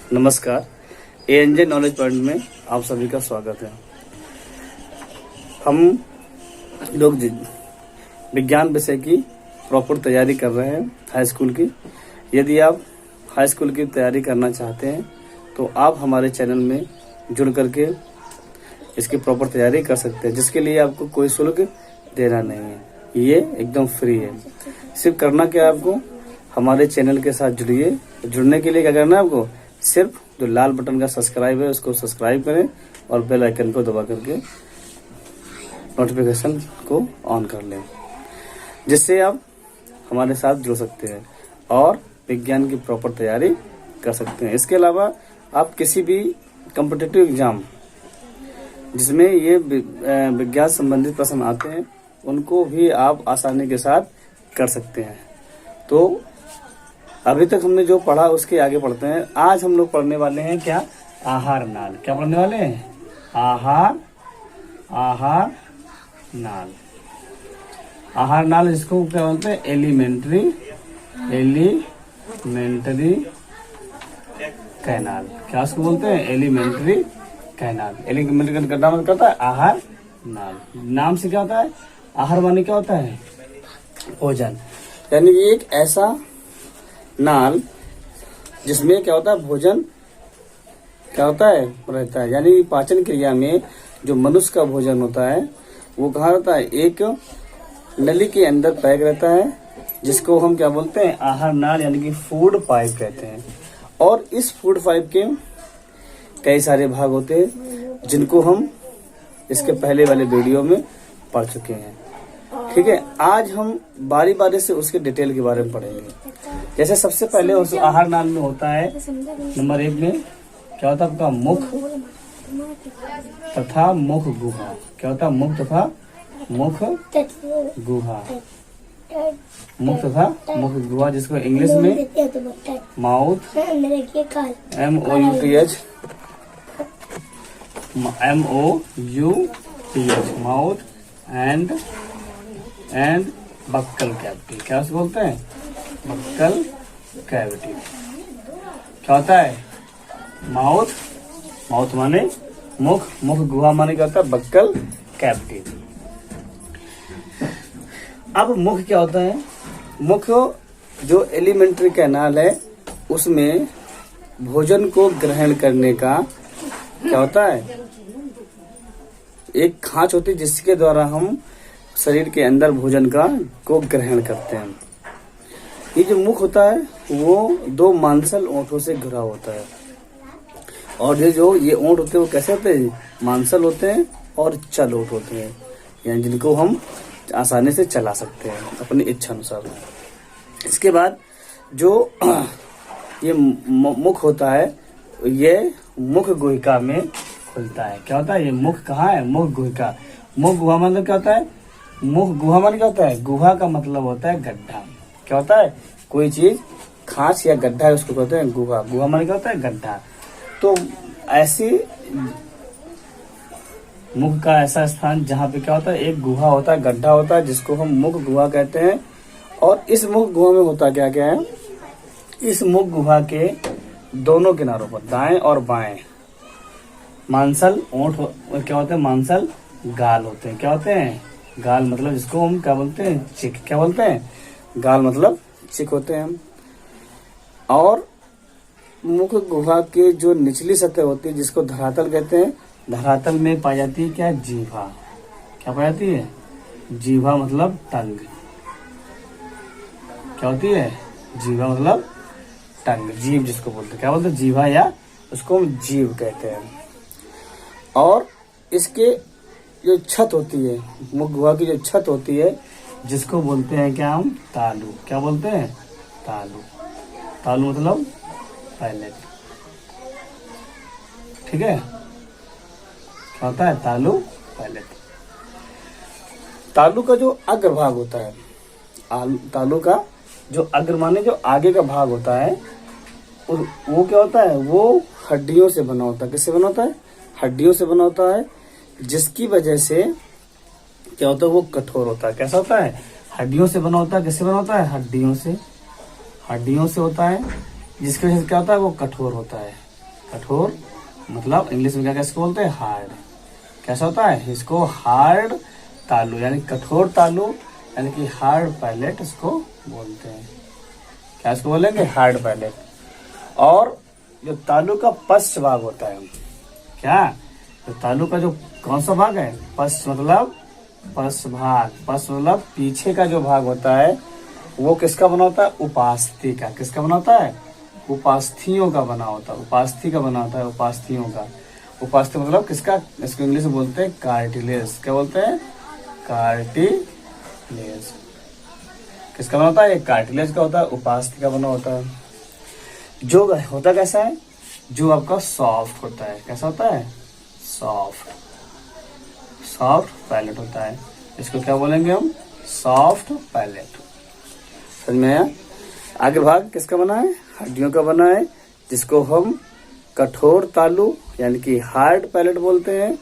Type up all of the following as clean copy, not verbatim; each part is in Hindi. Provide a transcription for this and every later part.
नमस्कार, एएनजे नॉलेज पॉइंट में आप सभी का स्वागत है। हम लोग विज्ञान विषय की प्रॉपर तैयारी कर रहे हैं हाई स्कूल की। यदि आप हाई स्कूल की तैयारी करना चाहते हैं तो आप हमारे चैनल में जुड़ करके इसकी प्रॉपर तैयारी कर सकते हैं, जिसके लिए आपको कोई शुल्क देना नहीं है। ये एकदम फ्री है। सिर्फ करना क्या है, आपको हमारे चैनल के साथ जुड़िए। जुड़ने के लिए क्या करना है, आपको सिर्फ जो लाल बटन का सब्सक्राइब है उसको सब्सक्राइब करें और बेल आइकन को दबा करके नोटिफिकेशन को ऑन कर लें, जिससे आप हमारे साथ जुड़ सकते हैं और विज्ञान की प्रॉपर तैयारी कर सकते हैं। इसके अलावा आप किसी भी कॉम्पिटिटिव एग्जाम जिसमें ये विज्ञान संबंधित प्रश्न आते हैं उनको भी आप आसानी के साथ कर सकते हैं। तो अभी तक हमने जो पढ़ा उसके आगे पढ़ते हैं। आज हम लोग पढ़ने वाले हैं क्या, आहार नाल। क्या पढ़ने वाले हैं, आहार नाल। आहार नाल जिसको क्या बोलते हैं, एलिमेंट्री कैनाल। क्या उसको बोलते हैं, एलिमेंट्री कैनाल। एलिमेंट्री का मतलब करता है आहार नाल। नाम से क्या होता है, आहार माने क्या होता है, भोजन। यानी कि एक ऐसा नाल जिसमें क्या होता है, भोजन क्या होता है, रहता है। यानी पाचन क्रिया में जो मनुष्य का भोजन होता है वो कहाँ रहता है, एक नली के अंदर पैक रहता है, जिसको हम क्या बोलते हैं, आहार नाल यानी कि फूड पाइप कहते हैं। और इस फूड पाइप के कई सारे भाग होते हैं जिनको हम इसके पहले वाले वीडियो में पढ़ चुके हैं। ठीक है, आज हम बारी बारी से उसके डिटेल के बारे में पढ़ेंगे। जैसे सबसे पहले उस आहार नाल में होता है, नंबर 1 में क्या होता है आपका, मुख तथा मुख गुहा। क्या होता है, मुख तथा मुख गुहा। मुख तथा मुख गुहा, जिसको इंग्लिश में mouth, MOUTH, mouth and buccal cavity. क्या उसको बोलते हैं, बक्कल कैविटी। क्या होता है, माउथ माने मुख, मुख गुहा माने क्या होता है, बक्कल कैविटी। अब मुख क्या होता है, मुख जो एलिमेंट्री कैनाल है उसमें भोजन को ग्रहण करने का क्या होता है, एक खांच होती है जिसके द्वारा हम शरीर के अंदर भोजन को ग्रहण करते हैं। ये जो मुख होता है वो 2 मांसल ओंठों से घिरा होता है, और ये ओंठ होते हैं वो कैसे होते हैं, मांसल होते हैं और चल ओंठ होते हैं, यानी जिनको हम आसानी से चला सकते हैं अपनी इच्छा अनुसार। इसके बाद जो ये मुख होता है ये मुख गुहिका में खुलता है। क्या होता है, ये मुख कहाँ है, मुख गुहिका। मुख गुहा मतलब क्या होता है, मुख गुहा मतलब क्या होता है, गुहा का मतलब होता है गड्ढा। क्या होता है, कोई चीज खांच या गड्ढा है उसको कहते हैं गुहा। गुहा माने क्या होता है, गड्ढा। तो ऐसी मुख का ऐसा स्थान जहाँ पे क्या होता है, एक गुहा होता है, गड्ढा होता है, जिसको हम मुख गुहा कहते हैं। और इस मुख गुहा में होता क्या क्या है, इस मुख गुहा के दोनों किनारों पर दाएं और बाएं मांसल ओंठ क्या होते हैं, मांसल गाल होते हैं। क्या होते हैं, गाल मतलब जिसको हम क्या बोलते हैं, चिक। क्या बोलते हैं, गाल मतलब चिक होते हैं। और मुख गुहा के जो निचली सतह होती है जिसको धरातल कहते हैं, धरातल में पाई जाती है क्या, जीभा। क्या पाई जाती है, जीभा मतलब टंग। क्या होती है, जीभा मतलब टंग, जीभ जिसको बोलते हैं। क्या बोलते हैं, जीभा, या उसको हम जीभ कहते हैं। और इसके जो छत होती है, मुख गुहा की जो छत होती है जिसको बोलते हैं क्या हम, तालू। क्या बोलते हैं, तालू। तालू मतलब पैलेट। ठीक है, क्या होता है, तालू, पैलेट। तालू का जो अग्रभाग होता है, तालू का जो अग्र माने जो आगे का भाग होता है वो क्या होता है, वो हड्डियों से बना होता है। किससे बना होता है, हड्डियों से बना होता है, जिसकी वजह से क्या होता है, वो कठोर होता है। कैसा होता है, हड्डियों से बना होता है। किससे बना होता है, हड्डियों से होता है, जिसकी वजह से क्या होता है, वो कठोर होता है। कठोर मतलब इंग्लिश में क्या कैसे बोलते हैं, हार्ड। कैसा होता है, इसको हार्ड तालु यानी कठोर तालु यानी कि हार्ड पैलेट इसको बोलते हैं। क्या इसको बोलेंगे, हार्ड पैलेट। और जो तालु का पश्च भाग होता है, क्या तो तालु का जो कौन सा भाग है, पश्च मतलब पश्च भाग, पश्च मतलब पीछे का जो भाग होता है वो किसका बना होता है, उपास्थि का। किसका बना होता है, उपास्थियों का बना होता है, उपास्थि का बना होता है, उपास्थियों का। उपास्थि मतलब किसका, इसको इंग्लिश में बोलते हैं कार्टिलेज। क्या बोलते हैं, कार्टिलेज। किसका बना होता है, कार्टिलेज का होता है, उपास्थि का बना होता है। जो होता कैसा है, जो आपका सॉफ्ट होता है। कैसा होता है, सॉफ्ट, सॉफ्ट पैलेट होता है। इसको क्या बोलेंगे हम, सॉफ्ट पैलेट। समझ में आया। आगे भाग किसका बना है, हड्डियों का बना है, जिसको हम कठोर तालु यानी कि हार्ड पैलेट बोलते हैं।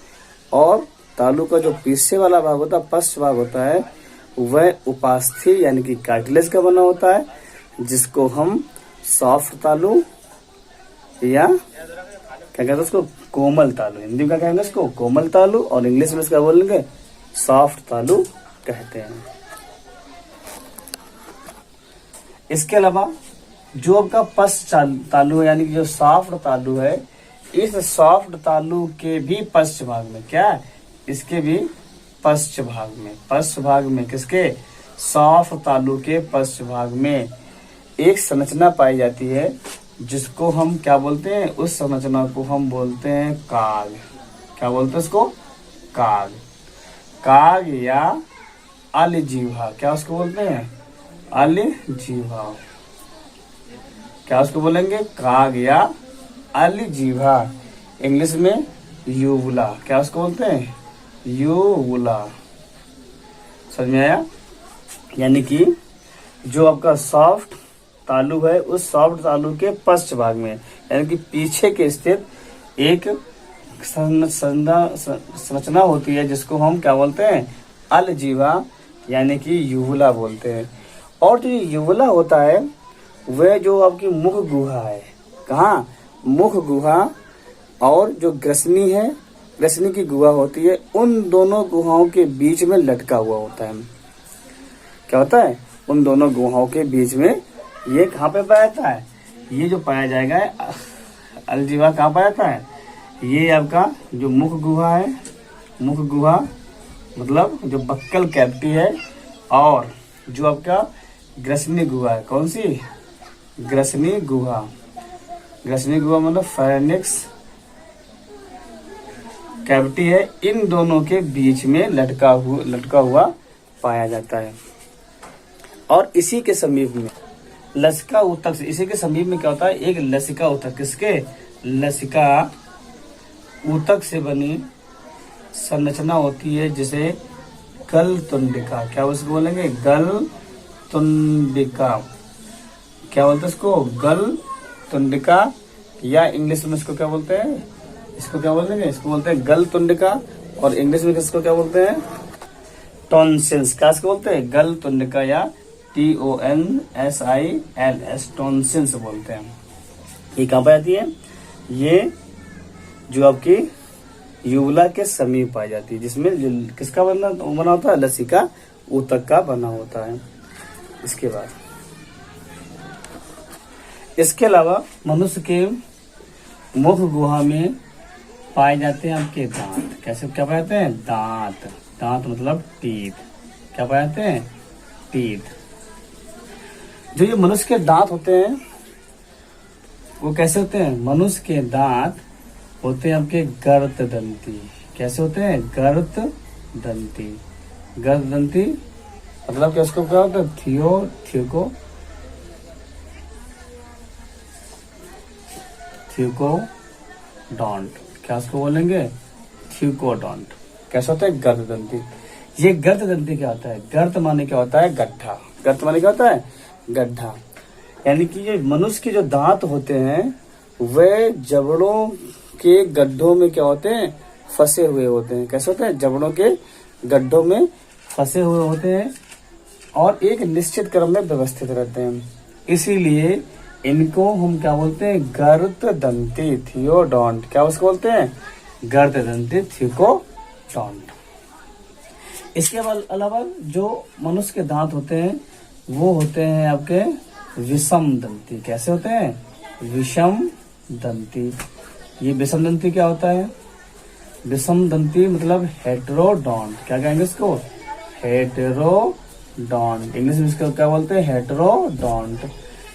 और तालु का जो पीछे वाला भाग होता है, पश्च भाग होता है, वह उपास्थि यानी कि कार्टिलेज का बना होता है, जिसको हम सॉफ्ट तालु या क्या कहते हैं उसको, कोमल तालु। हिंदी में क्या कहेंगे इसको, कोमल तालु, और इंग्लिश में इसका बोलेंगे सॉफ्ट तालु कहते हैं। इसके अलावा जो आपका पश्च तालु है यानी कि जो सॉफ्ट तालु है, इस सॉफ्ट तालु के भी पश्च भाग में, क्या इसके भी पश्च भाग में, पश्च भाग में किसके, सॉफ्ट तालु के पश्च भाग में एक संरचना पाई जाती है, जिसको हम क्या बोलते हैं, उस संरचना को हम बोलते हैं काग। क्या बोलते हैं उसको, काग। काग या अलजीवा। क्या उसको बोलते हैं, अलजीवा। क्या उसको बोलेंगे, काग या अलजीवा। इंग्लिश में यूवुला। क्या उसको बोलते हैं, यूवुला। समझ में आया। यानी कि जो आपका सॉफ्ट तालु है, उस सॉफ्ट तालु के पश्च भाग में यानी कि पीछे के स्थित एक संरचना होती है, जिसको हम क्या बोलते हैं, अलजीवा यानी कि यूवुला बोलते हैं। और जो यूवुला होता है वह जो आपकी मुख गुहा है, कहाँ, मुख गुहा, और जो ग्रसनी है, ग्रसनी की गुहा होती है, उन दोनों गुहाओं के बीच में लटका हुआ होता है। क्या होता है, उन दोनों गुहाओं के बीच में ये कहाँ पे पाया जाता है, ये जो पाया जाएगा अलजीवा कहाँ पाया जाता है, ये आपका जो मुख गुहा है, मुख गुहा मतलब जो बक्कल कैविटी है, और जो आपका ग्रसनी गुहा है, कौन सी, ग्रसनी गुहा। ग्रसनी गुहा मतलब फेरेनिक्स कैविटी है, इन दोनों के बीच में लटका हुआ पाया जाता है। और इसी के समीप में लसिका ऊतक से, इसी के समीप में क्या होता है, एक लसिका ऊतक, किसके, लसिका ऊतक से बनी संरचना होती है, जिसे गल तुंडिका। क्या उसको बोलेंगे, गल तुंडिका। क्या बोलते हैं इसको, गल तुंडिका, या इंग्लिश में इसको क्या बोलते हैं, इसको क्या बोलेंगे, इसको बोलते हैं गल तुंडिका। और इंग्लिश में इसको क्या बोलते हैं, टॉन्सिल्स। क्या इसको बोलते हैं, गल तुंडिका या TONSILS, टॉन्सिल्स बोलते हैं। ये कहाँ पाई जाती है, ये जो आपकी यूवुला के समीप पाई जाती है, जिसमें किसका बना होता है, लसिका ऊतक का बना होता है। इसके अलावा मनुष्य के मुख गुहा में पाए जाते हैं आपके दांत। कैसे, क्या पाए जाते हैं, दांत। दांत मतलब टीथ। क्या पाए जाते हैं, टीथ। जो ये मनुष्य के दांत होते हैं वो कैसे होते हैं, मनुष्य के दांत होते हैं आपके गर्त दंती। कैसे होते हैं, गर्त दंती। गर्त दंती मतलब क्या, उसको क्या होता है, थ्यूकोडोंट। क्या उसको बोलेंगे, थ्यूकोडोंट। कैसा होता है, गर्त दंती। ये गर्त दंती क्या होता है, गर्त माने क्या होता है, गड्ढा। गर्त माने क्या होता है, गड्ढा। यानी कि ये मनुष्य के जो दांत होते हैं वे जबड़ों के गड्ढों में क्या होते हैं, फंसे हुए होते हैं। कैसे होते हैं, जबड़ों के गड्ढों में फंसे हुए होते हैं और एक निश्चित क्रम में व्यवस्थित रहते हैं। इसीलिए इनको हम क्या बोलते हैं? गर्त दंती थियोडोंट। क्या उसको बोलते हैं? गर्त दंती थियोडोंट। इसके अलावा जो मनुष्य के दांत होते हैं वो होते हैं आपके विषम दंती। कैसे होते हैं? विषम दंती। ये विषम दंती क्या होता है? विषम दंती मतलब हेटेरोडोंट। क्या कहेंगे इसको? हेटेरोडोंट। इंग्लिश में इसको क्या बोलते हैं? हेटेरोडोंट।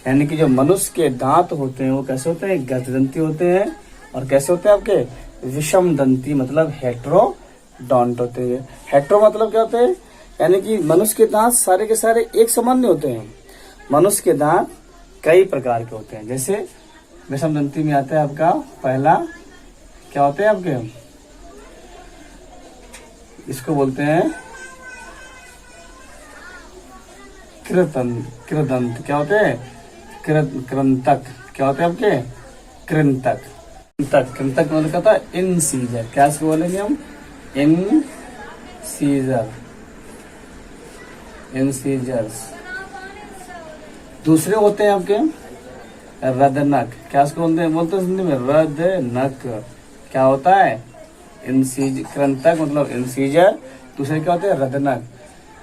यानी कि जो मनुष्य के दांत होते हैं वो कैसे होते हैं? गर्तदंती होते हैं। और कैसे होते हैं आपके? विषम दंती मतलब हेटेरोडोंट होते हैं। हेटेरो मतलब क्या होते हैं? यानी कि मनुष्य के दांत सारे के सारे एक समान नहीं होते हैं। मनुष्य के दांत कई प्रकार के होते हैं। जैसे विषम दंती में आता है आपका पहला क्या होते हैं आपके? इसको बोलते हैं कृदंत। क्या होते हैं? कृंतक। क्या होते हैं आपके? कृंतक। कृंतक मतलब क्या होता है? इनसीजर। क्या इसको बोलेंगे हम? इनसीजर्स। दूसरे होते हैं आपके रदनक। क्या इसको बोलते हैं? हिंदी में रदनक। क्या होता है? कृंतक मतलब इंसीजर। दूसरे क्या होते हैं? रदनक।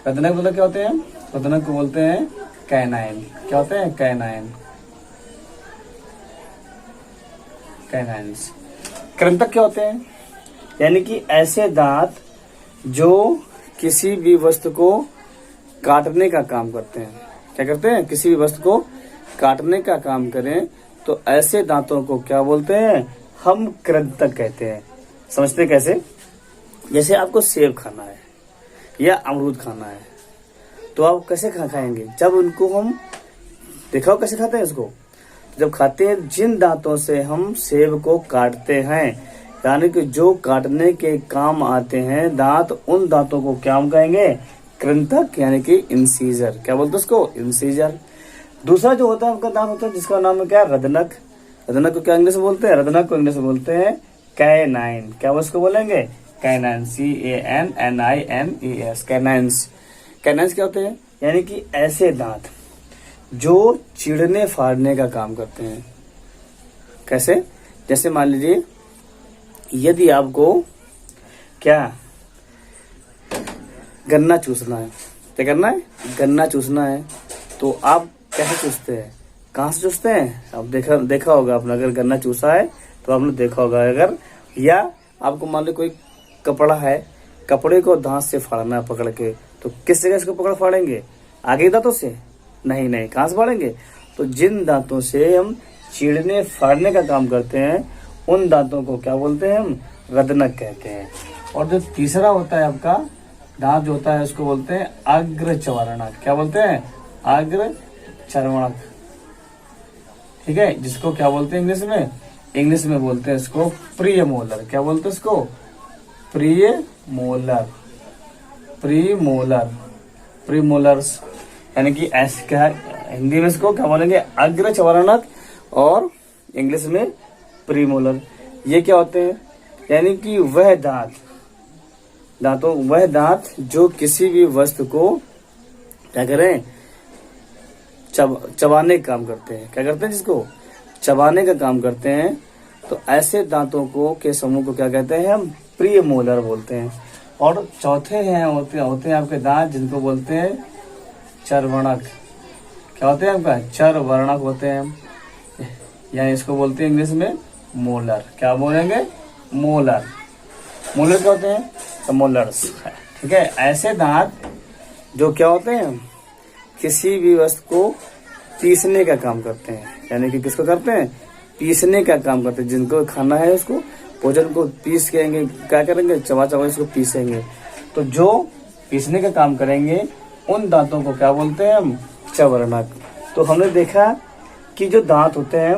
रदनक मतलब क्या होते हैं? रदनक को बोलते हैं कैनाइन। क्या होते हैं? कैनाइन्स। कृंतक क्या होते हैं? यानी कि ऐसे दांत जो किसी भी वस्तु को काटने का काम करते हैं। क्या करते हैं? किसी भी वस्तु को काटने का काम करें तो ऐसे दांतों को क्या बोलते हैं? हम कृंतक कहते हैं। समझते कैसे? जैसे आपको सेब खाना है या अमरूद खाना है तो आप कैसे खाएंगे? जब उनको हम दिखाओ कैसे खाते हैं इसको। जब खाते हैं जिन दांतों से हम सेब को काटते हैं, यानी कि जो काटने के काम आते हैं दांत, उन दांतों को क्या हम कहेंगे? कृंतक यानी कि इंसीजर। क्या बोलते हैं उसको? इंसीजर। दूसरा जो होता है आपका दांत होता है जिसका नाम है क्या? रदनक। रदनक को क्या इंग्लिश में बोलते हैं? रदनक को इंग्लिश में बोलते हैं कैनाइन। क्या उसको बोलेंगे? कैनाइन। CANNINES। कैनाइन्स। कैनाइन्स क्या होते हैं? यानी कि ऐसे दांत जो चिड़ने फाड़ने का काम करते हैं। कैसे? जैसे मान लीजिए यदि आपको क्या गन्ना चूसना है, क्या करना है? गन्ना चूसना है तो आप कैसे चूसते हैं? कहाँ से चूसते हैं? आप देखा होगा आपने। अगर गन्ना चूसा है तो आपने देखा होगा। अगर या आपको मान लो कोई कपड़ा है, कपड़े को दांत से फाड़ना है पकड़ के, तो किस जगह इसको पकड़ फाड़ेंगे? आगे दांतों से? नहीं। कहाँ से फाड़ेंगे? तो जिन दांतों से हम चीरने फाड़ने का काम करते हैं उन दांतों को क्या बोलते हैं? हम रदनक कहते हैं। और जो तीसरा होता है आपका दांत जो होता है उसको बोलते हैं अग्रचर्वणक। क्या बोलते हैं? अग्रचर्वणक। ठीक है, जिसको क्या बोलते हैं इंग्लिश में? इंग्लिश में बोलते हैं इसको प्रीमोलर। क्या बोलते हैं इसको? प्रीमोलर्स। यानी कि ऐसे क्या हिंदी में इसको क्या बोलेंगे? अग्रचर्वणक और इंग्लिश में प्रीमोलर। ये क्या होते हैं? यानी कि वह दांत जो किसी भी वस्तु को क्या करें? चबाने का काम करते हैं। क्या करते हैं? जिसको चबाने का काम करते हैं। तो ऐसे दांतों को के समूह को क्या कहते हैं? हम प्रीमोलर बोलते हैं। और चौथे होते हैं आपके दांत जिनको बोलते हैं चर्वणक। क्या होते हैं आपका? चर्वणक होते हैं। यानी इसको बोलते हैं इंग्लिश में मोलर। क्या बोलेंगे? मोलर। मोलर क्या होते हैं? तो मोलर्स। ठीक है, ऐसे दांत जो क्या होते हैं? किसी भी वस्तु को पीसने का काम करते हैं। यानी कि किसको करते हैं? पीसने का काम करते हैं। जिनको खाना है उसको भोजन को पीस के क्या करेंगे? चबा इसको पीसेंगे। तो जो पीसने का काम करेंगे उन दांतों को क्या बोलते हैं? हम चर्वणक। तो हमने देखा कि जो दांत होते हैं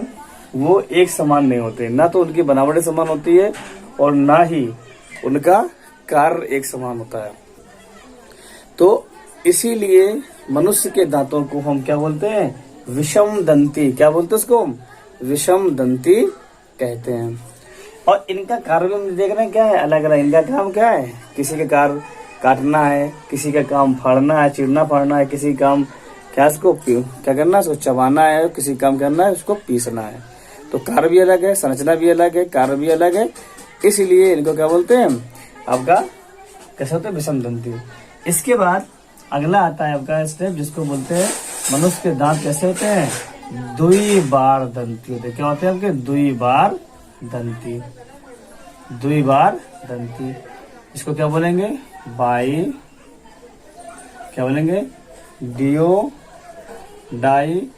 वो एक समान नहीं होते। ना तो उनकी बनावट समान होती है और ना ही उनका कार्य एक समान होता है। तो इसीलिए मनुष्य के दांतों को हम क्या बोलते हैं? विषम दंती। क्या बोलते हैं उसको? विषम दंती कहते हैं। और इनका कार्य हम देख रहे हैं क्या है? अलग अलग। इनका काम क्या है? किसी का कार्य काटना है, किसी का काम फाड़ना है, चीरना फाड़ना है, किसी काम क्या इसको क्या करना है, इसको चबाना है, किसी काम करना है, उसको पीसना है। तो कार्य भी अलग है, संरचना भी अलग है, कार्य भी अलग है, इसीलिए इनको क्या बोलते हैं आपका, कैसे होते हैं, विषम दंती। इसके बाद अगला आता है आपका स्टेप जिसको बोलते हैं मनुष्य के दांत कैसे होते हैं, द्विबार दंती होते हैं। क्या होते हैं आपके, द्विबार दंती, द्विबार दंती। इसको क्या बोलेंगे, बाई, क्या बोलेंगे, डियो डाई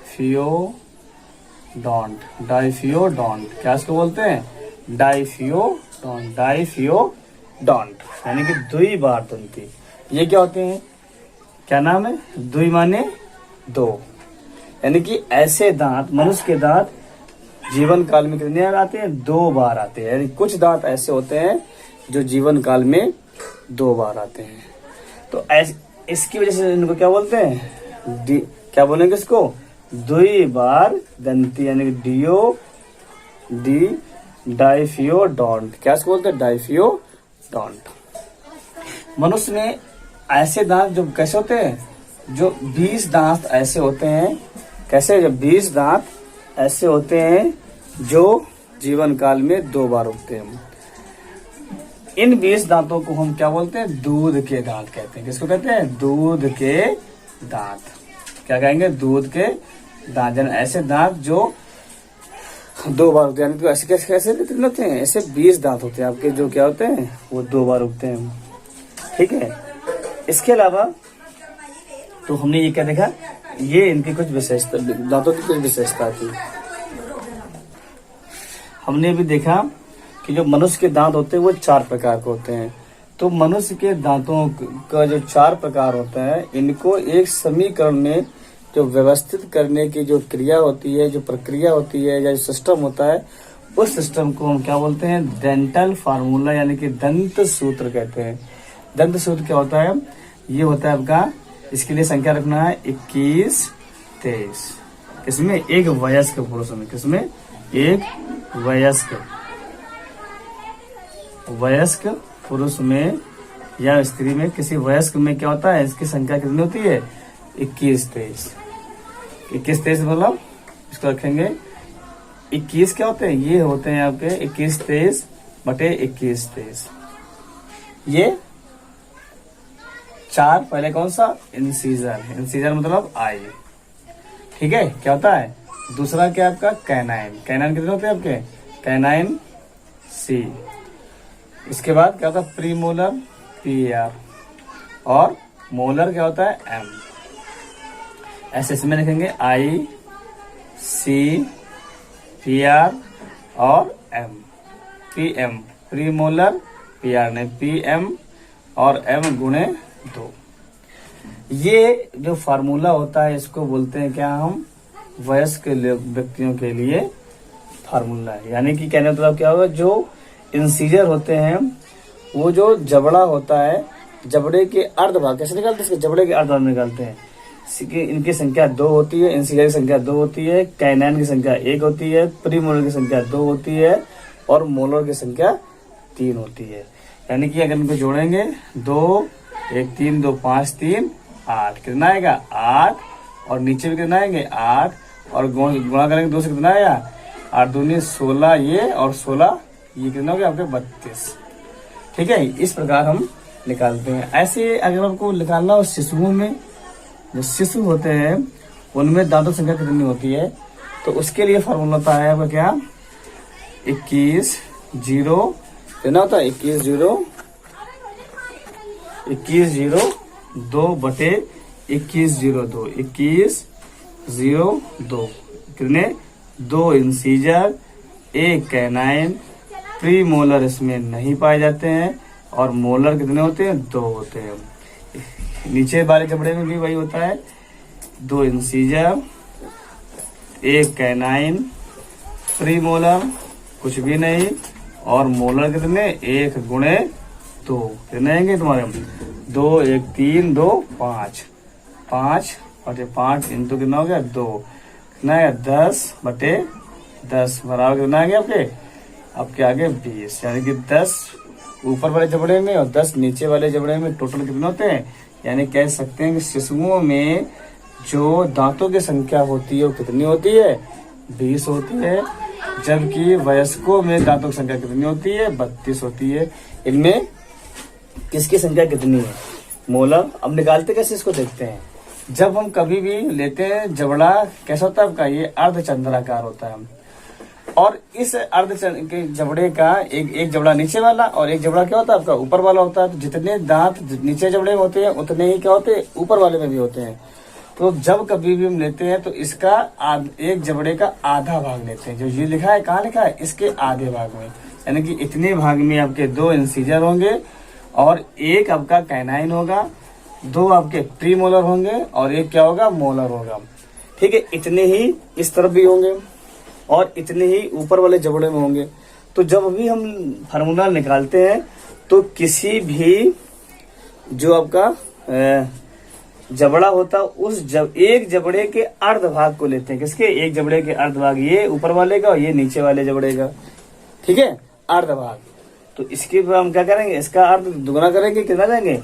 फियोडोंट, डाइफियोडोंट। क्या इसको बोलते हैं, डाइफियोडोंट, डाइफियोडोंट, यानी कि द्विबार दंती। ये क्या होते हैं, क्या नाम है, द्वि माने दो, यानी कि ऐसे दांत, मनुष्य के दांत जीवन काल में कितने बार आते हैं, 2 बार आते हैं। यानी कुछ दांत ऐसे होते हैं जो जीवन काल में 2 बार आते हैं। तो इसकी वजह से इनको क्या बोलते हैं, क्या बोलेंगे इसको, द्विबार दंती, यानी डाइफियोडोंट। क्या इसको बोलते हैं, डाइफियोडोंट। मनुष्य में ऐसे दांत जो कैसे होते हैं, जो 20 दांत ऐसे होते हैं, कैसे, जब 20 दांत ऐसे होते हैं जो जीवन काल में 2 बार उगते हैं। इन 20 दांतों को हम क्या बोलते हैं, दूध के दांत कहते हैं। किसको कहते हैं, दूध के दांत। क्या कहेंगे, दूध के दांत। ऐसे दांत जो 2 बार उगते हैं। तो ऐसे कैसे कितने होते हैं, ऐसे 20 दांत होते हैं आपके जो क्या होते हैं, वो 2 बार उगते हैं। ठीक है। इसके अलावा तो हमने ये क्या देखा, ये इनकी कुछ विशेषता, दांतों की कुछ विशेषता थी। हमने भी देखा कि जो मनुष्य के दांत होते हैं वो 4 प्रकार के होते हैं। तो मनुष्य के दांतों का जो 4 प्रकार होता है, इनको एक समीकरण में जो व्यवस्थित करने की जो क्रिया होती है, जो प्रक्रिया होती है, या जो सिस्टम होता है, उस सिस्टम को हम क्या बोलते हैं, डेंटल फार्मूला, यानी कि दंत सूत्र कहते हैं। दंत सूत्र क्या होता है, ये होता है आपका, इसके लिए संख्या रखना है 21, 23। इसमें एक वयस्क पुरुष में, किसमें, एक वयस्क पुरुष में या स्त्री में, किसी वयस्क में क्या होता है, इसकी संख्या कितनी होती है, 21, 23। 21, 23 मतलब इसको रखेंगे 21 क्या होते हैं, ये होते हैं आपके 21, 23 बटे 21, 23। ये 4 पहले कौन सा, इंसीजर, इंसीजर मतलब आई। ठीक है। क्या होता है, दूसरा क्या आपका, कैनाइन। कैनाइन कितने होते हैं आपके, कैनाइन सी। इसके बाद क्या होता है, प्रीमोलर PR, और मोलर क्या होता है, M। ऐसे इसमें लिखेंगे IC PR और M, PM, प्रीमोलर PR ने PM और M गुणे 2। ये जो फार्मूला होता है इसको बोलते हैं क्या, हम वयस्क व्यक्तियों के लिए फार्मूला है। यानी कि कहने मतलब क्या होगा, जो इंसीजर होते हैं, वो जो जबड़ा होता है, जबड़े के अर्ध भाग कैसे निकालते हैं, इसके जबड़े के अर्ध भाग निकालते हैं। इनकी संख्या 2 होती है, इंसीजर की संख्या 2 होती है, कैनाइन की संख्या 1 होती है, प्रीमोलर की संख्या 2 होती है, और मोलर की संख्या 3 होती है। यानी कि अगर इनको जोड़ेंगे 2, 1, 3, 2, 5, 3, 8, कितना आएगा, 8, और नीचे भी कितना आएंगे, 8, और गुणा करेंगे 2 से, कितना आएगा, 8 दूनी 16, ये और 16 ये कितना हो गया आपके 32। ठीक है। इस प्रकार हम निकालते हैं। ऐसे अगर आपको निकालना हो शिशुओं में, जो शिशु होते हैं उनमें दांतों की संख्या कितनी होती है, तो उसके लिए फॉर्मूला होता है आपका क्या, 21, 0 कितना होता है, 21, 0 2 बटे 21, 0 2, 21, 0 2, कितने, 2 इंसीजर, 1 कैनाइन, प्री मोलर इसमें नहीं पाए जाते हैं, और मोलर कितने होते हैं, 2 होते हैं। नीचे वाले जबड़े में भी वही होता है, 2 इंसीजर, 1 कैनाइन, प्री मोलर कुछ भी नहीं, और मोलर कितने, 1 गुणे 2, कितने आएंगे तुम्हारे, 2, 1, 3, 2, 5, 5 बटे 5 इंटू कितना हो गया, 2, कितना है 10 बटे 10 बराबर कितना आ गया आपके आगे 20। यानी कि 10 ऊपर वाले जबड़े में और 10 नीचे वाले जबड़े में टोटल कितने होते हैं। यानी कह सकते हैं कि शिशुओं में जो दांतों की संख्या होती है वो कितनी होती है? 20 होती है। जबकि वयस्कों में दांतों की संख्या कितनी होती है? 32 होती है। इनमें किसकी संख्या कितनी है? मोलर। अब निकालते कैसे इसको देखते हैं। जब हम कभी भी लेते हैं जबड़ा कैसा होता है आपका? ये अर्धचंद्राकार होता है। और इस के जबड़े का एक जबड़ा नीचे वाला और एक जबड़ा क्या होता है आपका? ऊपर वाला होता है। तो जितने दांत नीचे जबड़े में होते हैं उतने ही क्या होते हैं? ऊपर वाले में भी होते हैं। तो जब कभी भी हम लेते हैं तो इसका एक जबड़े का आधा भाग लेते हैं। जो ये लिखा है, कहाँ लिखा है? इसके आधे भाग में, यानी कि इतने भाग में आपके 2 इंसीजर होंगे और एक आपका कैनाइन होगा, 2 आपके प्री मोलर होंगे और एक क्या होगा? मोलर होगा। ठीक है, इतने ही इस तरफ भी होंगे और इतने ही ऊपर वाले जबड़े में होंगे। तो जब भी हम फार्मूला निकालते हैं तो किसी भी जो आपका जबड़ा होता है उस एक जबड़े के अर्ध भाग को लेते हैं। किसके? एक जबड़े के अर्ध भाग, ये ऊपर वाले का और ये नीचे वाले जबड़े का। ठीक है, अर्ध भाग। तो इसके बाद हम क्या करेंगे? इसका अर्ध दुगना करेंगे, कितना लेंगे?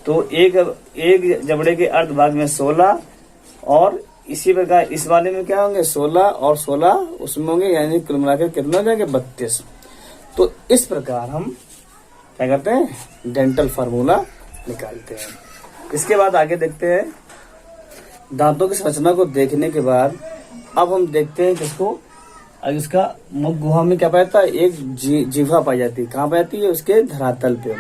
तो एक जबड़े के अर्ध भाग में 16 और इसी प्रकार इस वाले में क्या होंगे? 16 और 16 उसमें होंगे, यानी कुल मिलाकर कितना हो जाएंगे? 32। तो इस प्रकार हम क्या करते हैं? डेंटल फार्मूला निकालते हैं। इसके बाद आगे देखते हैं। दांतों की संरचना को देखने के बाद अब हम देखते हैं किसको? अब इसका मुख गुहा में क्या पाया जाता है? एक जीवा पाई जाती है। कहाँ पाई जाती है? उसके धरातल पे।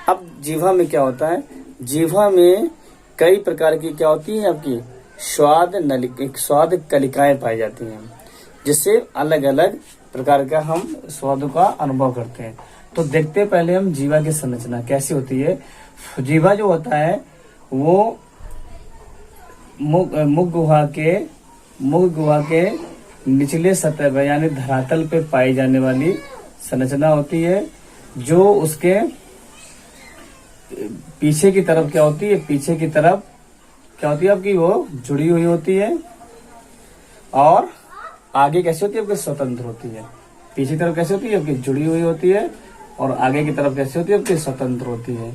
अब जीवा में क्या होता है? जीवा में कई प्रकार की क्या होती है आपकी? स्वाद कलिकाएं पाई जाती हैं, जिससे अलग अलग प्रकार का हम स्वाद का अनुभव करते हैं। तो देखते पहले हम जीवा की संरचना कैसी होती है। जीवा जो होता है वो मुख गुहा के निचले सतह पर यानी धरातल पे पाई जाने वाली संरचना होती है। जो उसके पीछे की तरफ क्या होती है? पीछे की तरफ क्या होती है आपकी? वो जुड़ी हुई होती है और आगे कैसे होती है आपकी? स्वतंत्र होती है। पीछे की तरफ कैसे होती है आपकी? जुड़ी हुई होती है और आगे की तरफ कैसे होती है आपकी? स्वतंत्र होती है।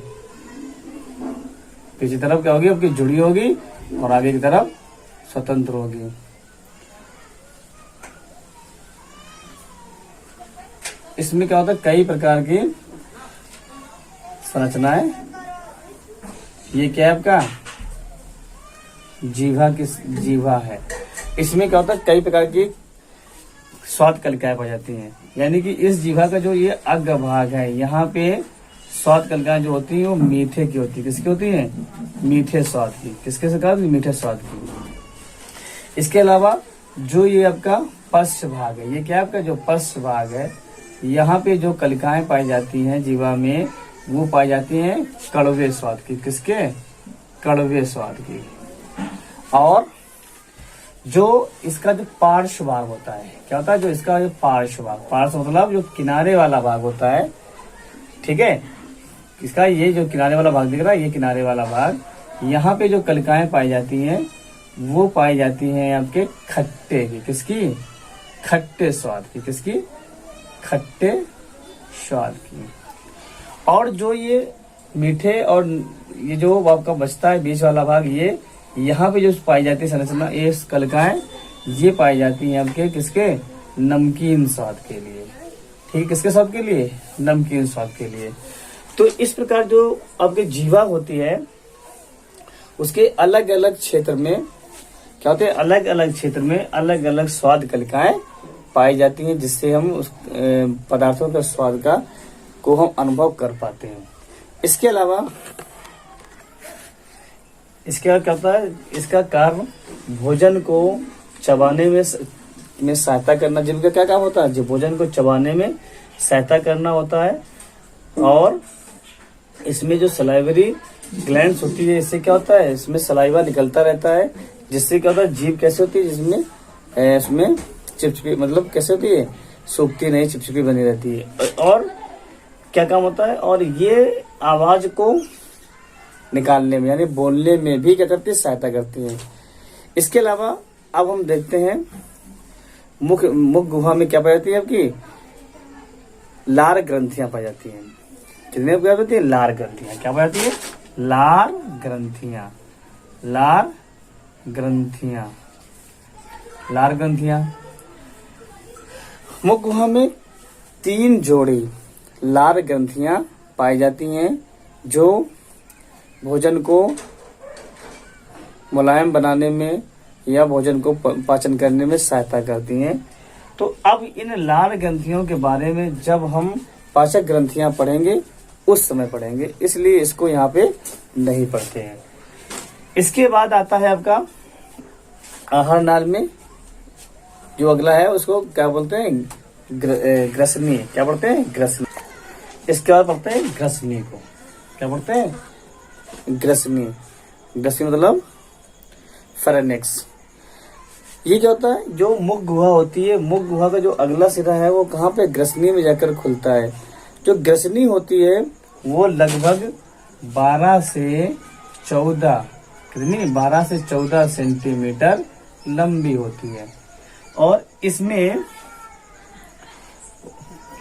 पीछे तरफ क्या होगी आपकी? जुड़ी होगी और आगे की तरफ स्वतंत्र होगी। इसमें क्या होता है? कई प्रकार की संरचनाएं। ये क्या है आपका? जीवा है। इसमें क्या होता है? कई प्रकार की स्वाद कलिकाएं पाई जाती हैं। यानी कि इस जीवा का जो ये अग्र भाग है, यहाँ पे स्वाद कलिकाएं जो होती है वो मीठे की होती है। किसकी होती है? मीठे स्वाद की। किसके से कहा? मीठे स्वाद की। इसके अलावा जो ये आपका पश्च भाग है, ये क्या है आपका? जो पश्च भाग है, यहाँ पे जो कलिकाएं पाई जाती हैं जीवा में, वो पाई जाती हैं कड़वे स्वाद की। किसके? कड़वे स्वाद की। और जो इसका जो पार्श्व भाग होता है, क्या होता है? जो इसका जो पार्श्व भाग, पार्श्व मतलब जो किनारे वाला भाग होता है। ठीक है, इसका ये जो किनारे वाला भाग दिख रहा है, ये किनारे वाला भाग, यहाँ पे जो कलिकाएं पाई जाती हैं वो पाई जाती हैं आपके खट्टे की। किसकी? खट्टे स्वाद की। किसकी? खट्टे स्वाद की। और जो ये मीठे और ये जो आपका बचता है बीच वाला भाग, ये यहाँ पे जो पाई जाती है संरचना, ये कलिकाएं ये पाई जाती हैं आपके किसके? नमकीन स्वाद के लिए। ठीक, किसके स्वाद के लिए? नमकीन स्वाद के लिए। तो इस प्रकार जो आपके जीवा होती है उसके अलग अलग क्षेत्र में क्या होते हैं? अलग अलग क्षेत्र में अलग अलग स्वाद कलिकाएं पाई जाती हैं, जिससे हम उस पदार्थों का स्वाद को हम अनुभव कर पाते हैं। इसके अलावा इसका क्या होता है? इसका कार्य भोजन को चबाने में सहायता करना। जिनका क्या काम होता है? जो भोजन को चबाने में सहायता करना होता है। और इसमें जो सलाइवरी ग्लैंड्स होती है, इससे क्या होता है? इसमें सलाइवा निकलता रहता है, जिससे क्या होता है? जीभ कैसे होती है? जिसमें इसमें चिपचिपी, मतलब कैसे होती है? सूखती नहीं, चिपचिपी बनी रहती है। और क्या काम होता है? और ये आवाज को निकालने में यानी बोलने में भी क्या करती है? सहायता करती है। इसके अलावा अब हम देखते हैं मुख गुहा में क्या पाई जाती है आपकी? लार ग्रंथियां पाई जाती हैं। कितने पाई जाती है? लार ग्रंथियां। क्या पाई जाती है? लार ग्रंथियां। लार ग्रंथियां, लार ग्रंथियां। मुख गुहा में 3 जोड़ी लार ग्रंथियां पाई जाती हैं जो भोजन को मुलायम बनाने में या भोजन को पाचन करने में सहायता करती हैं। तो अब इन लार ग्रंथियों के बारे में जब हम पाचक ग्रंथियां पढ़ेंगे उस समय पढ़ेंगे, इसलिए इसको यहाँ पे नहीं पढ़ते हैं। इसके बाद आता है आपका आहार नाल में जो अगला है उसको क्या बोलते हैं, ग्रसनी। क्या पढ़ते हैं, ग्रसनी। इसके बाद पढ़ते हैं ग्रसनी को। क्या पढ़ते हैं, ग्रसनी। ग्रसनी मतलब फेरेनेक्स। ये क्या होता है, जो मुख गुहा होती है, मुख गुहा का जो अगला सिरा है वो कहाँ पे, ग्रसनी में जाकर खुलता है। जो ग्रसनी होती है वो लगभग 12 से 14 सेंटीमीटर लंबी होती है और इसमें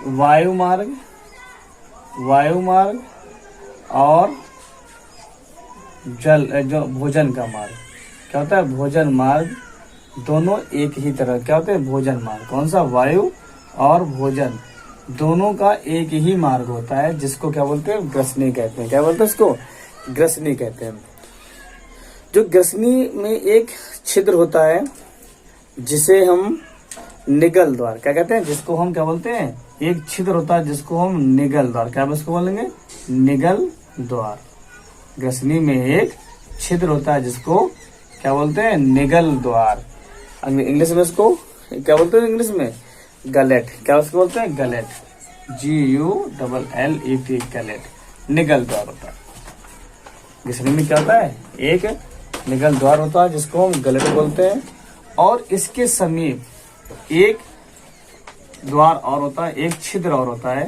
वायुमार्ग और जल जो भोजन का मार्ग, क्या होता है, भोजन मार्ग, दोनों एक ही तरह। क्या होते हैं, भोजन मार्ग। कौन सा, वायु और भोजन दोनों का एक ही मार्ग होता है, जिसको क्या बोलते हैं, ग्रसनी कहते हैं। क्या बोलते हैं इसको, ग्रसनी कहते हैं। जो ग्रसनी में एक छिद्र होता है जिसे हम निगल द्वार क्या कहते हैं, जिसको हम क्या बोलते हैं, एक छिद्र होता है जिसको हम निगल द्वार, क्या इसको बोलेंगे, निगल द्वार। ग्रसनी में एक छिद्र होता है जिसको क्या बोलते हैं, निगल द्वार। इंग्लिश में इसको क्या बोलते हैं, इंग्लिश में गलेट। क्या उसको बोलते हैं, गलेट। GULLET, गलेट, निगल द्वार होता है। ग्रसनी में क्या होता है, एक निगल द्वार होता है जिसको हम गलेट बोलते हैं और इसके समीप एक द्वार और होता है, एक छिद्र और होता है।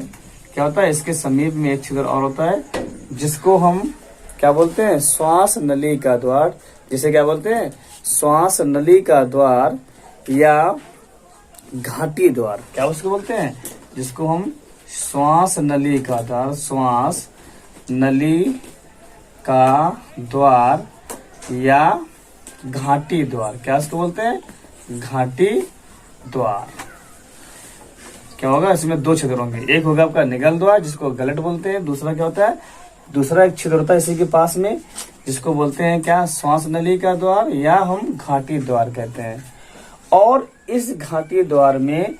क्या होता है, इसके समीप में एक छिद्र और होता है जिसको हम क्या बोलते हैं, श्वास नली का द्वार। जिसे क्या बोलते हैं, श्वास नली का द्वार या घाटी द्वार। क्या उसको बोलते हैं, जिसको हम श्वास नली का द्वार, श्वास नली का द्वार या घाटी द्वार। क्या उसको बोलते हैं, घाटी द्वार। क्या होगा, इसमें 2 छिद्र होंगे। एक होगा आपका निगल द्वार जिसको गलट बोलते हैं। दूसरा क्या होता है, दूसरा एक छिद्र होता है इसी के पास में जिसको बोलते हैं क्या, श्वास नली का द्वार या हम घाटी द्वार कहते हैं। और इस घाटी द्वार में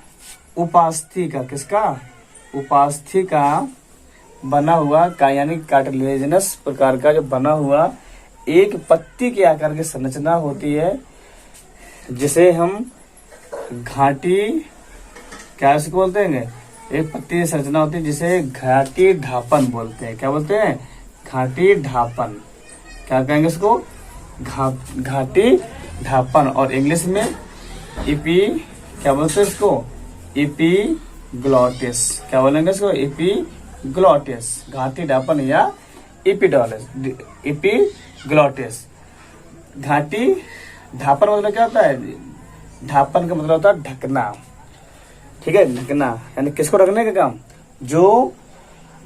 उपास्थि का, किसका, उपास्थि का बना हुआ का यानी कार्टिलेजिनस प्रकार का जो बना हुआ एक पत्ती के आकार की संरचना होती है जिसे हम घाटी, क्या इसको बोलते हैं, एक पत्ती की संरचना होती है जिसे घाटी ढापन बोलते हैं। क्या बोलते हैं, घाटी ढापन। क्या कहेंगे इसको, घाटी ढापन। और इंग्लिश में इपी, क्या बोलते हैं इसको, इपीग्लॉटिस। क्या बोलेंगे इसको, इपीग्लॉटिस। घाटी ढापन या इपीग्लॉटिस। घाटी ढापन मतलब क्या होता है, ढापन का मतलब होता है ढकना। ठीक है, ढकना यानी किसको ढकने का काम, जो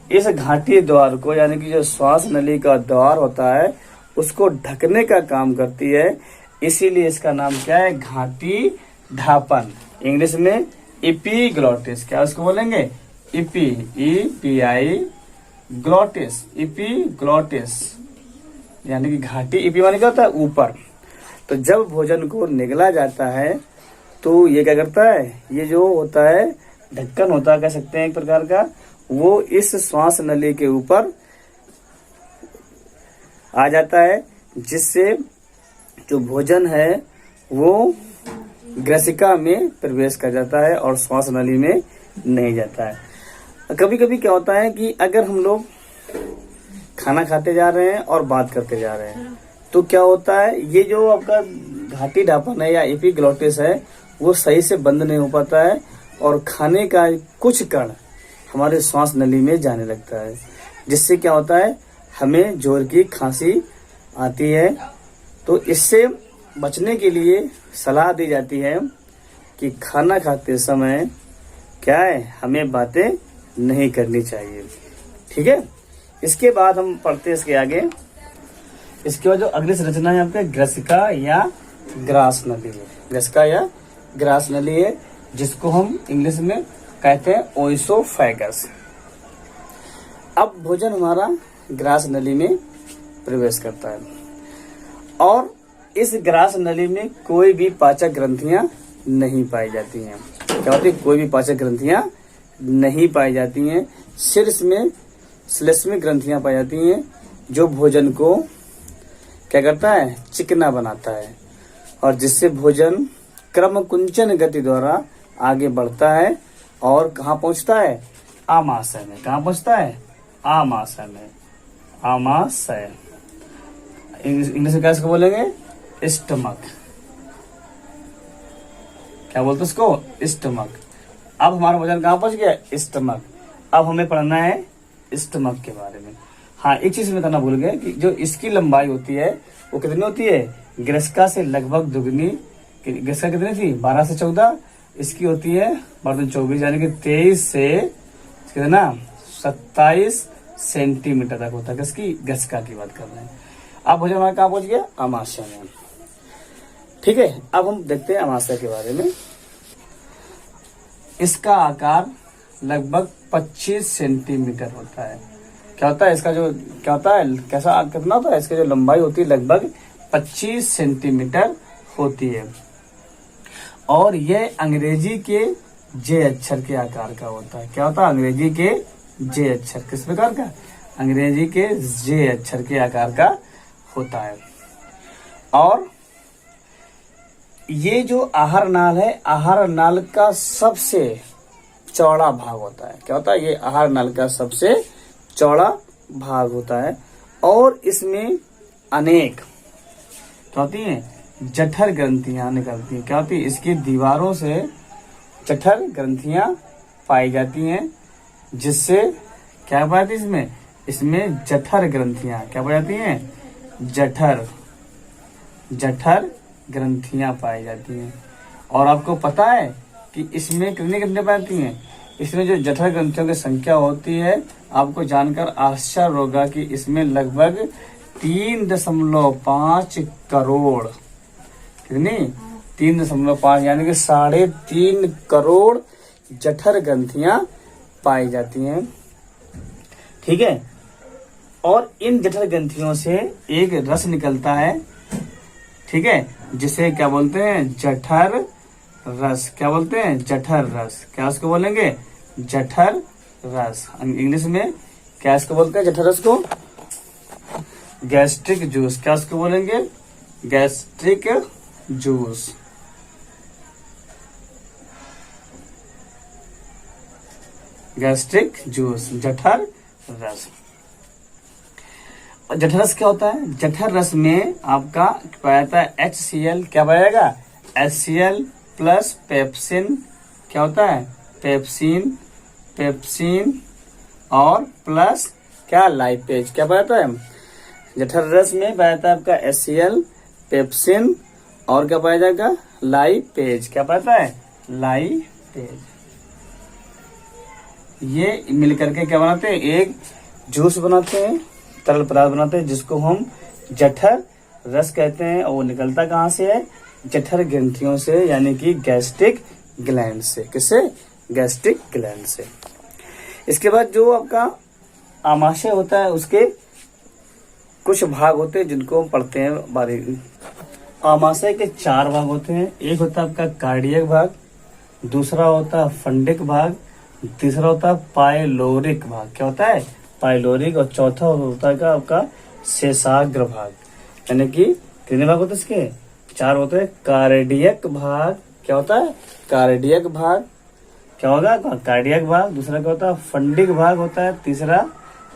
इस घाटी द्वार को यानी कि जो श्वास नली का द्वार होता है उसको ढकने का काम करती है, इसीलिए इसका नाम क्या है, घाटी ढापन। इंग्लिश में इपीग्लॉटिस। क्या उसको बोलेंगे, EPI ग्लॉटिस, इपीग्लॉटिस यानी कि घाटी। इपी माने क्या होता है, ऊपर। तो जब भोजन को निगला जाता है तो ये क्या करता है, ये जो होता है ढक्कन होता है, कह सकते हैं एक प्रकार का, वो इस श्वास नली के ऊपर आ जाता है जिससे जो भोजन है वो ग्रसिका में प्रवेश कर जाता है और श्वास नली में नहीं जाता है। कभी कभी क्या होता है कि अगर हम लोग खाना खाते जा रहे हैं और बात करते जा रहे हैं तो क्या होता है, ये जो आपका घाटी ढापन है या एपिग्लॉटिस है वो सही से बंद नहीं हो पाता है और खाने का कुछ कण हमारे श्वास नली में जाने लगता है, जिससे क्या होता है, हमें जोर की खांसी आती है। तो इससे बचने के लिए सलाह दी जाती है कि खाना खाते समय क्या है, हमें बातें नहीं करनी चाहिए। ठीक है, इसके बाद हम पढ़ते हैं इसके आगे। इसके बाद जो अगली संरचना है आपके ग्रसिका या ग्रास नली है। ग्रसिका या ग्रास नली है, जिसको हम इंग्लिश में कहते हैं ओइसोफेगस। अब भोजन हमारा ग्रास नली में प्रवेश करता है और इस ग्रास नली में कोई भी पाचक ग्रंथियां नहीं पाई जाती हैं। क्या होती है? कोई भी पाचक ग्रंथियां नहीं पाई जाती हैं। सिर्फ इसमें श्लेष्मिक ग्रंथियां पाई जाती हैं, जो भोजन को क्या करता है? चिकना बनाता है और जिससे भोजन क्रम कुंचन गति द्वारा आगे बढ़ता है और कहाँ पहुंचता है? आमाशय में। कहाँ पहुंचता है? आमाशय में। आमाशय इंग्लिश में कैसे बोलेंगे? स्टमक। क्या बोलते उसको? स्टमक। अब हमारा भोजन कहाँ पहुंच गया? स्टमक। अब हमें पढ़ना है स्टमक के बारे में। हाँ, एक चीज में बताना भूल गए कि जो इसकी लंबाई होती है वो कितनी होती है? ग्रसिका से लगभग दुगनी। ग्रसिका कितनी थी? 12 से 14। इसकी होती है 24, यानी कि 23 से कितना? 27 सेंटीमीटर तक होता है। किसकी? ग्रसिका की बात कर रहे हैं। अब भोजन हमारा कहाँ पहुंच गया? आमाशय में। ठीक है, अब हम देखते हैं आमाशय के बारे में। इसका आकार लगभग 25 सेंटीमीटर होता है। क्या होता है इसका जो क्या होता है? कैसा कितना होता है? इसकी जो लंबाई होती है लगभग 25 सेंटीमीटर होती है और यह अंग्रेजी के जे अक्षर के आकार का होता है। क्या होता है? अंग्रेजी के जे अक्षर। किस प्रकार का? अंग्रेजी के जे अक्षर के आकार का होता है। और ये जो आहार नाल है, आहार नाल का सबसे चौड़ा भाग होता है। क्या होता है? ये आहार नाल का सबसे चौड़ा भाग होता है और इसमें अनेक क्या होती है? जठर ग्रंथियां निकलती हैं। क्या होती है? इसकी दीवारों से जठर ग्रंथियां पाई जाती हैं, जिससे क्या पाई जाती है? इसमें जठर ग्रंथियां क्या पाई जाती हैं? जठर ग्रंथियां पाई जाती हैं। और आपको पता है कि इसमें कितने कितने पाई जाती हैं? इसमें जो जठर ग्रंथियों की संख्या होती है, आपको जानकर आश्चर्य होगा कि इसमें लगभग 3.5 करोड़। कितनी? 3.5 यानी कि 3.5 करोड़ जठर ग्रंथियां पाई जाती हैं। ठीक है, और इन जठर ग्रंथियों से एक रस निकलता है। ठीक है, जिसे क्या बोलते हैं? जठर रस। क्या बोलते हैं? जठर रस। क्या उसको बोलेंगे? जठर रस। इंग्लिश में क्या इसको बोलते हैं? जठर रस को गैस्ट्रिक जूस। क्या उसको बोलेंगे? Gastric juice. गैस्ट्रिक जूस, जठर रस। और जठर रस क्या होता है? जठर रस में आपका पाया जाता है HCl। क्या पाएगा? HCl plus pepsin. क्या होता है? पेप्सिन और प्लस क्या? लाइपेज। क्या पाया जाता है? जठर रस में पाया जाता है आपका HCl, पेप्सिन और क्या पाया जाएगा? लाइपेज। क्या पाया जाता है? लाइपेज। ये मिलकर के क्या बनाते हैं? एक जूस बनाते हैं, तरल पदार्थ बनाते हैं, जिसको हम जठर रस कहते हैं। और वो निकलता कहाँ से है? जठर ग्रंथियों से, यानी कि गैस्ट्रिक ग्लैंड से। किससे? गैस्ट्रिक ग्लैंड से। इसके बाद जो आपका आमाशय होता है, उसके कुछ भाग होते हैं जिनको हम पढ़ते हैं बारीक। आमाशय के 4 भाग होते हैं। एक होता है आपका कार्डियक भाग, दूसरा होता है फंडिक भाग, तीसरा होता है पाइलोरिक भाग। क्या होता है? पाइलोरिक। और चौथा होता है आपका शेषाग्र भाग। यानी कि कितने भाग होते हैं इसके? 4 होते हैं। कार्डियक भाग। क्या होता है? कार्डियक भाग। क्या होगा? कार्डियक भाग। दूसरा क्या होता है? फंडिक भाग होता है। तीसरा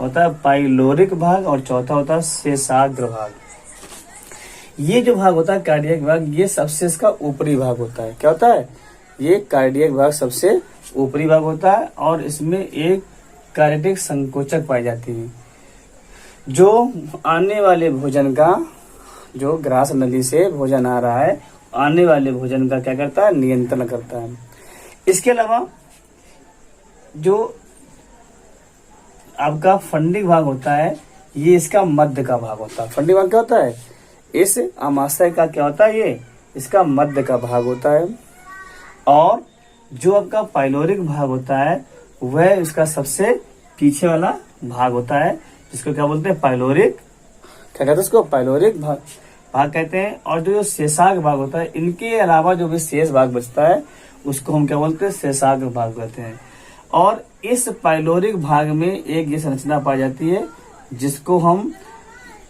होता है पाइलोरिक भाग और चौथा होता है शेषाग्र भाग। ये जो भाग होता है कार्डियक भाग, ये सबसे इसका ऊपरी भाग होता है। क्या होता है? ये कार्डियक भाग सबसे ऊपरी भाग होता है और इसमें एक कार्डियक संकोचक पाई जाती है, जो आने वाले भोजन का, जो ग्रास नली से भोजन आ रहा है, आने वाले भोजन का क्या करता है? नियंत्रण करता है। इसके अलावा जो आपका फंडिक भाग होता है, ये इसका मध्य का भाग होता है। फंडी भाग क्या होता है? इस अमाशय का क्या होता है? ये इसका मध्य का भाग होता है। और जो आपका पाइलोरिक भाग होता है वह इसका सबसे पीछे वाला भाग होता है, जिसको क्या बोलते हैं? पाइलोरिक। क्या कहते हैं उसको? पाइलोरिक भाग कहते हैं। और जो शेषाग्र भाग होता है, इनके अलावा जो भी शेष भाग बचता है उसको हम क्या बोलते हैं? शेषाग्र भाग कहते हैं। और इस पाइलोरिक भाग में एक ये संरचना पाई जाती है जिसको हम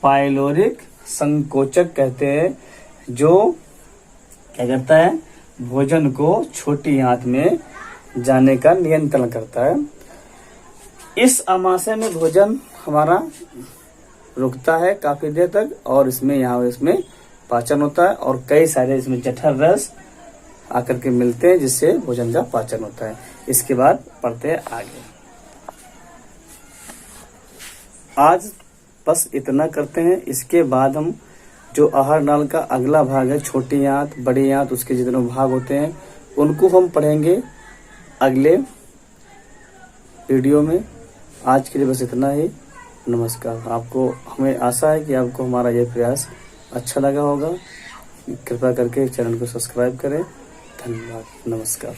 पाइलोरिक संकोचक कहते हैं, जो क्या करता है? भोजन को छोटी आंत में जाने का नियंत्रण करता है। इस अमाशय में भोजन हमारा रुकता है काफी देर तक, और इसमें पाचन होता है, और कई सारे इसमें जठर रस आकर के मिलते हैं जिससे भोजन का पाचन होता है। इसके बाद पढ़ते हैं आगे। आज बस इतना करते हैं। इसके बाद हम जो आहार नाल का अगला भाग है, छोटी आंत, बड़ी आंत, उसके जितने भाग होते हैं उनको हम पढ़ेंगे अगले वीडियो में। आज के लिए बस इतना ही। नमस्कार। आपको, हमें आशा है कि आपको हमारा यह प्रयास अच्छा लगा होगा। कृपया करके चैनल को सब्सक्राइब करें। धन्यवाद। नमस्कार।